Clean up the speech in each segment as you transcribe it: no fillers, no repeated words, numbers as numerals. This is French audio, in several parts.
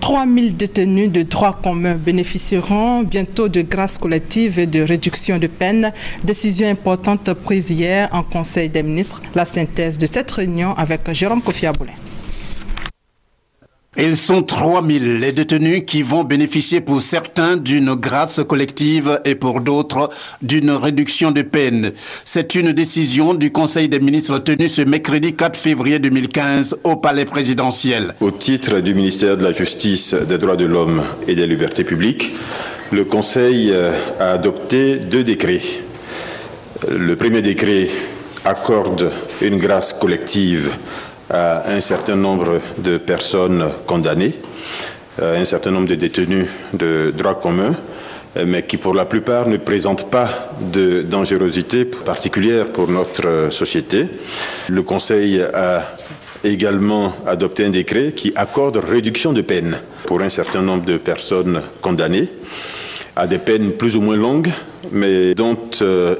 3000 détenus de droit commun bénéficieront bientôt de grâce collective et de réduction de peine. Décision importante prise hier en Conseil des ministres. La synthèse de cette réunion avec Jérôme Kofi Aboulin. Ils sont 3000 les détenus qui vont bénéficier pour certains d'une grâce collective et pour d'autres d'une réduction de peine. C'est une décision du Conseil des ministres tenue ce mercredi 4 février 2015 au Palais présidentiel. Au titre du ministère de la Justice, des Droits de l'Homme et des Libertés publiques, le Conseil a adopté 2 décrets. Le premier décret accorde une grâce collective à un certain nombre de personnes condamnées, à un certain nombre de détenus de droit commun, mais qui pour la plupart ne présentent pas de dangerosité particulière pour notre société. Le Conseil a également adopté un décret qui accorde réduction de peine pour un certain nombre de personnes condamnées à des peines plus ou moins longues, mais dont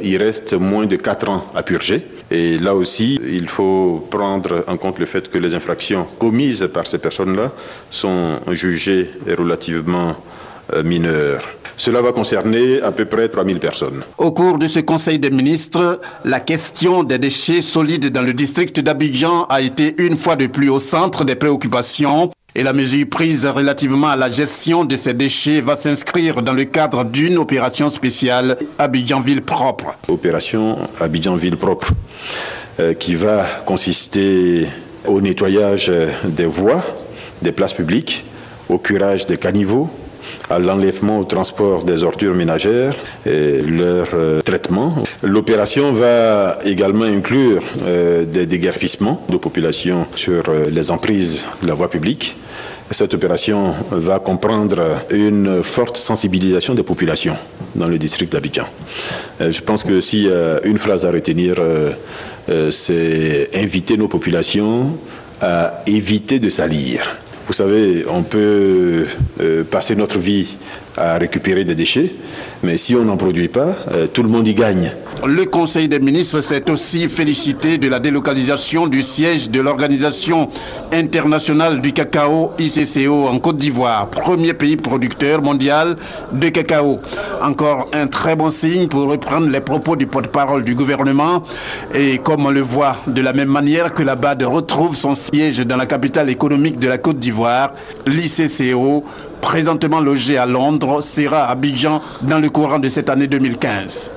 il reste moins de 4 ans à purger. Et là aussi, il faut prendre en compte le fait que les infractions commises par ces personnes-là sont jugées relativement mineures. Cela va concerner à peu près 3000 personnes. Au cours de ce Conseil des ministres, la question des déchets solides dans le district d'Abidjan a été une fois de plus au centre des préoccupations. Et la mesure prise relativement à la gestion de ces déchets va s'inscrire dans le cadre d'une opération spéciale Abidjan Ville Propre. Opération Abidjan Ville Propre qui va consister au nettoyage des voies, des places publiques, au curage des caniveaux, à l'enlèvement au transport des ordures ménagères et leur traitement. L'opération va également inclure des déguerpissements de population sur les emprises de la voie publique. Cette opération va comprendre une forte sensibilisation des populations dans le district d'Abidjan. Je pense que si une phrase à retenir, c'est inviter nos populations à éviter de salir. Vous savez, on peut passer notre vie à récupérer des déchets, mais si on n'en produit pas, tout le monde y gagne. Le Conseil des ministres s'est aussi félicité de la délocalisation du siège de l'Organisation internationale du cacao ICCO en Côte d'Ivoire, premier pays producteur mondial de cacao. Encore un très bon signe pour reprendre les propos du porte-parole du gouvernement. Et comme on le voit de la même manière que la BAD retrouve son siège dans la capitale économique de la Côte d'Ivoire, l'ICCO, présentement logé à Londres, sera à Abidjan dans le courant de cette année 2015.